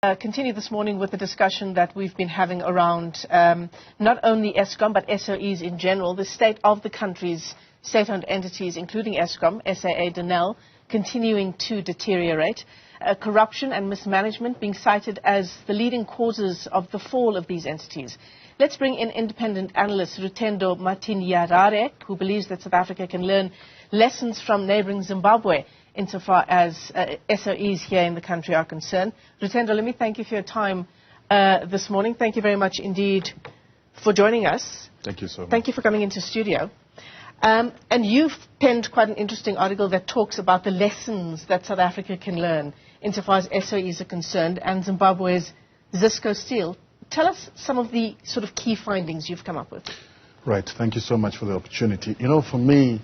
Continue this morning with the discussion that we've been having around not only Eskom but SOEs in general, the state of the country's state-owned entities, including Eskom, SAA, Denel, continuing to deteriorate, corruption and mismanagement being cited as the leading causes of the fall of these entities. Let's bring in independent analyst Rutendo Matinyarare, who believes that South Africa can learn lessons from neighboring Zimbabwe insofar as SOEs here in the country are concerned. Rutendo, let me thank you for your time this morning. Thank you very much indeed for joining us. Thank you so much. Thank you for coming into studio. And you've penned quite an interesting article that talks about the lessons that South Africa can learn insofar as SOEs are concerned and Zimbabwe's Zisco Steel. Tell us some of the sort of key findings you've come up with. Right. Thank you so much for the opportunity. You know, for me,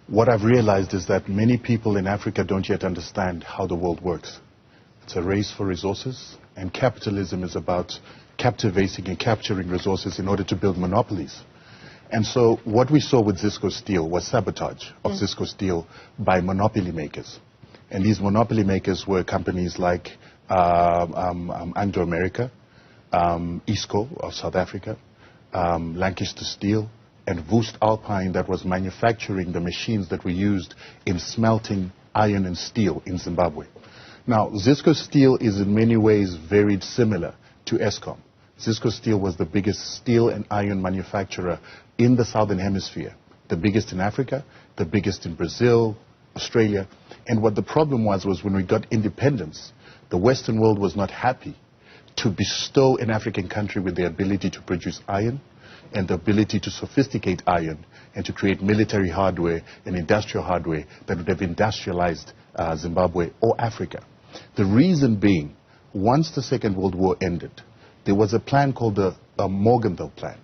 what I've realized is that many people in Africa don't yet understand how the world works. It's a race for resources, and capitalism is about captivating and capturing resources in order to build monopolies. And so what we saw with Zisco Steel was sabotage of Zisco Steel by monopoly makers. And these monopoly makers were companies like Anglo America, ISCO of South Africa, Lancaster Steel, and Woest Alpine, that was manufacturing the machines that were used in smelting iron and steel in Zimbabwe. Now, Zisco Steel is in many ways very similar to Eskom. Zisco Steel was the biggest steel and iron manufacturer in the Southern Hemisphere, the biggest in Africa, the biggest in Brazil, Australia. And what the problem was when we got independence, the Western world was not happy to bestow an African country with the ability to produce iron and the ability to sophisticate iron and to create military hardware and industrial hardware that would have industrialized Zimbabwe or Africa. The reason being, once the Second World War ended, there was a plan called the Morgenthau Plan.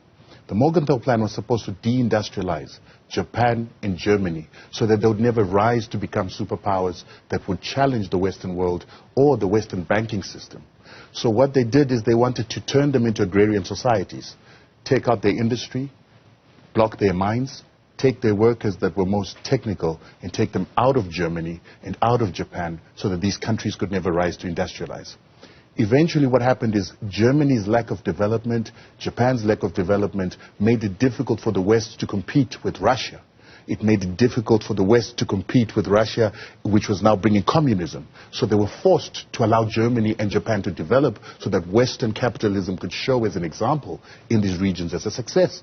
The Morgenthau Plan was supposed to deindustrialize Japan and Germany so that they would never rise to become superpowers that would challenge the Western world or the Western banking system. So what they did is they wanted to turn them into agrarian societies, take out their industry, block their mines, take their workers that were most technical and take them out of Germany and out of Japan so that these countries could never rise to industrialize. Eventually what happened is Germany's lack of development, Japan's lack of development made it difficult for the West to compete with Russia. It made it difficult for the West to compete with Russia, which was now bringing communism. So they were forced to allow Germany and Japan to develop so that Western capitalism could show as an example in these regions as a success.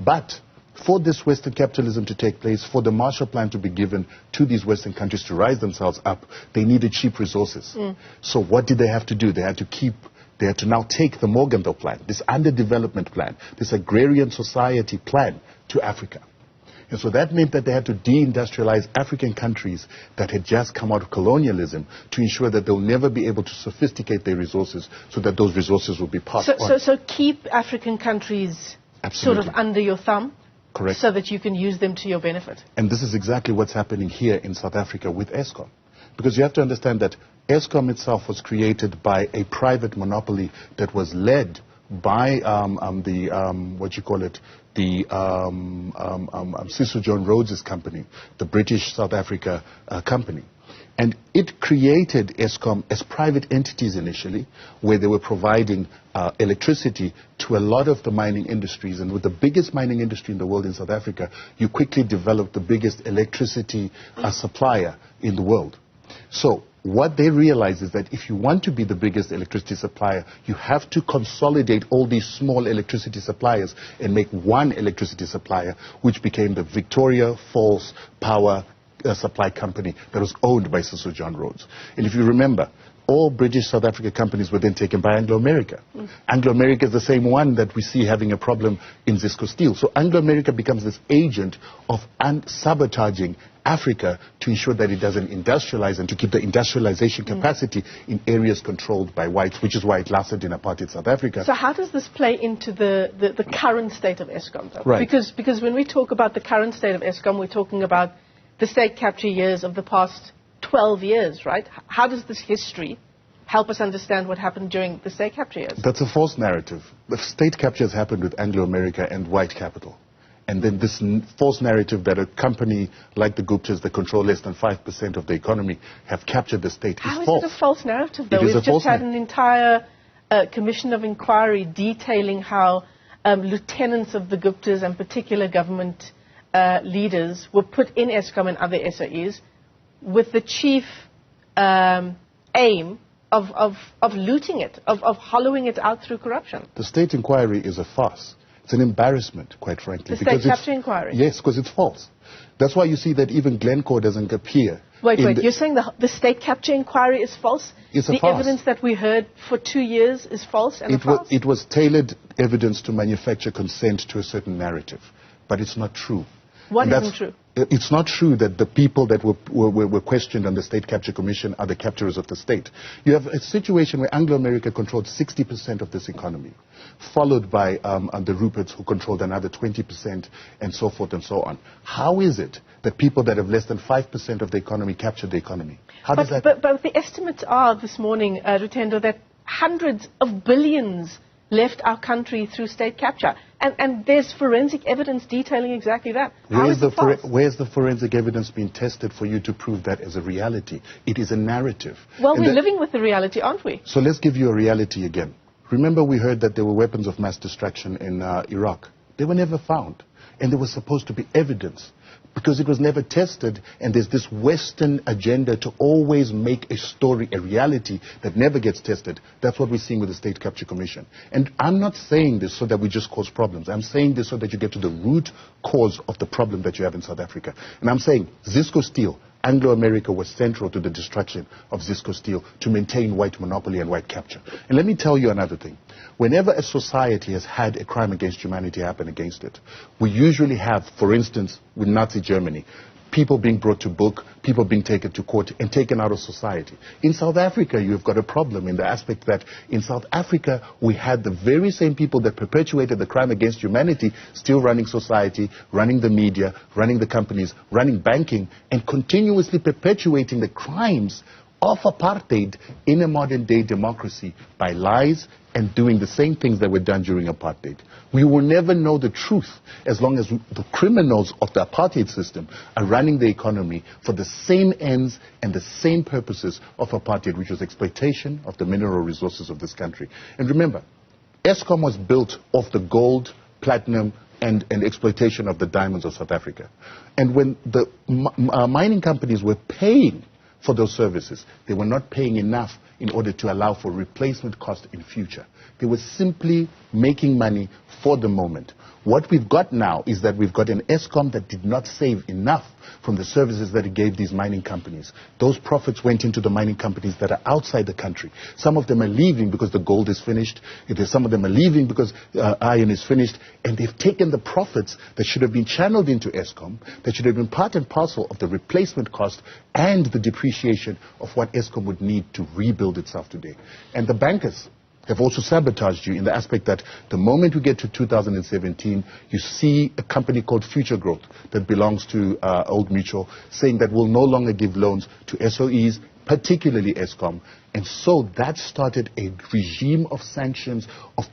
But for this Western capitalism to take place, for the Marshall Plan to be given to these Western countries to rise themselves up, they needed cheap resources. So what did they have to do? They had to now take the Morgenthau Plan, this underdevelopment plan, this agrarian society plan to Africa. And so that meant that they had to deindustrialize African countries that had just come out of colonialism to ensure that they'll never be able to sophisticate their resources so that those resources will be passed on. So keep African countries Absolutely. sort of under your thumb? Correct. So that you can use them to your benefit. And this is exactly what's happening here in South Africa with Eskom. Because you have to understand that Eskom itself was created by a private monopoly that was led by Cecil John Rhodes' company, the British South Africa company. And it created Eskom as private entities initially, where they were providing electricity to a lot of the mining industries. And with the biggest mining industry in the world in South Africa, you quickly developed the biggest electricity supplier in the world. So what they realized is that if you want to be the biggest electricity supplier, you have to consolidate all these small electricity suppliers and make one electricity supplier, which became the Victoria Falls Power Supply Company that was owned by Cecil John Rhodes. And if you remember, all British South Africa companies were then taken by Anglo America. Anglo America is the same one that we see having a problem in Zisco Steel. So Anglo America becomes this agent of sabotaging Africa to ensure that it doesn't industrialize and to keep the industrialization capacity in areas controlled by whites, which is why it lasted in apartheid South Africa. So how does this play into the current state of Eskom, though? Right. Because when we talk about the current state of Eskom, we're talking about the state capture years of the past 12 years, right? How does this history help us understand what happened during the state capture years? That's a false narrative. The state capture has happened with Anglo America and white capital. And then this false narrative that a company like the Guptas that control less than 5% of the economy have captured the state is false. How is it a false narrative, though? We've just had an entire commission of inquiry detailing how lieutenants of the Guptas and particular government leaders were put in Eskom and other SOEs with the chief aim of looting it, of hollowing it out through corruption. The state inquiry is a farce. It's an embarrassment, quite frankly. The state capture inquiry? Yes, because it's false. That's why you see that even Glencore doesn't appear. Wait, you're saying the state capture inquiry is false? It's a farce. The evidence that we heard for 2 years is false and a farce? It was tailored evidence to manufacture consent to a certain narrative. But it's not true. What isn't true? It's not true that the people that were questioned on the State Capture Commission are the capturers of the state. You have a situation where Anglo America controlled 60% of this economy, followed by the Ruperts, who controlled another 20%, and so forth and so on. How is it that people that have less than 5% of the economy captured the economy? But the estimates are this morning, Rutendo, that hundreds of billions left our country through state capture. And there's forensic evidence detailing exactly that. Where's the forensic evidence being tested for you to prove that as a reality? It is a narrative. Well, we're living with the reality, aren't we? So let's give you a reality again. Remember, we heard that there were weapons of mass destruction in Iraq. They were never found. And there was supposed to be evidence, because it was never tested, and there's this Western agenda to always make a story a reality that never gets tested. That's what we're seeing with the State Capture Commission. And I'm not saying this so that we just cause problems. I'm saying this so that you get to the root cause of the problem that you have in South Africa. And I'm saying Zisco Steel, Anglo America was central to the destruction of Zisco Steel to maintain white monopoly and white capture. And let me tell you another thing. Whenever a society has had a crime against humanity happen against it, we usually have, for instance, with Nazi Germany, people being brought to book, people being taken to court and taken out of society. In South Africa, you've got a problem in the aspect that in South Africa, we had the very same people that perpetuated the crime against humanity still running society, running the media, running the companies, running banking, and continuously perpetuating the crimes of apartheid in a modern-day democracy by lies and doing the same things that were done during apartheid. We will never know the truth as long as the criminals of the apartheid system are running the economy for the same ends and the same purposes of apartheid, which was exploitation of the mineral resources of this country. And remember, Eskom was built off the gold, platinum, and exploitation of the diamonds of South Africa. And when the mining companies were paying for those services, they were not paying enough in order to allow for replacement cost in future. They were simply making money for the moment. What we've got now is that we've got an Eskom that did not save enough from the services that it gave these mining companies. Those profits went into the mining companies that are outside the country. Some of them are leaving because the gold is finished. Some of them are leaving because iron is finished. And they've taken the profits that should have been channeled into Eskom, that should have been part and parcel of the replacement cost and the depreciation of what Eskom would need to rebuild itself today. And the bankers have also sabotaged you in the aspect that the moment we get to 2017, you see a company called Future Growth that belongs to Old Mutual saying that we'll no longer give loans to SOEs, particularly Eskom. And so that started a regime of sanctions, of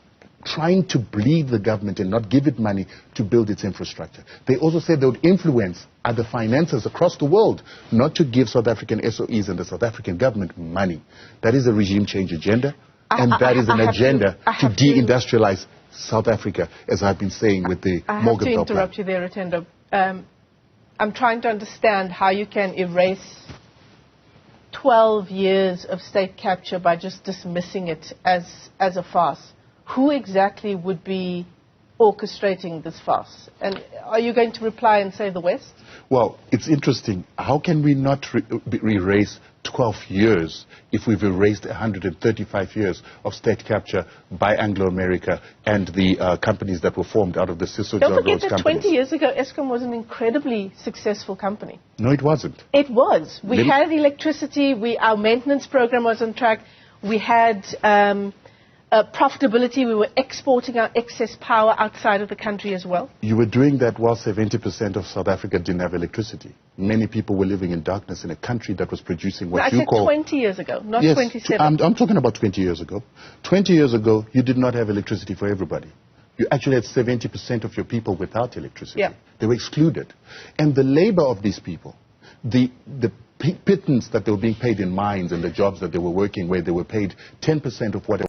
trying to bleed the government and not give it money to build its infrastructure. They also said they would influence other financiers across the world not to give South African SOEs and the South African government money. That is a regime change agenda. And that is an agenda to deindustrialize South Africa, as I've been saying with the Morgenthau plan. I have to interrupt you there, Rutendo. I'm trying to understand how you can erase 12 years of state capture by just dismissing it as a farce. Who exactly would be orchestrating this farce? And are you going to reply and say the West? Well, it's interesting. How can we not erase 12 years if we've erased 135 years of state capture by Anglo America and the companies that were formed out of the Cicero Don't forget that companies? 20 years ago, Eskom was an incredibly successful company. No, it wasn't. It was. We had electricity. Our maintenance program was on track. We had profitability. We were exporting our excess power outside of the country as well. You were doing that while 70% of South Africa didn't have electricity. Many people were living in darkness in a country that was producing what you call... I said 20 years ago, not yes, 27. I'm talking about 20 years ago. 20 years ago, you did not have electricity for everybody. you actually had 70% of your people without electricity. Yeah. They were excluded. And the labor of these people, the pittance that they were being paid in mines and the jobs that they were working where they were paid 10% of what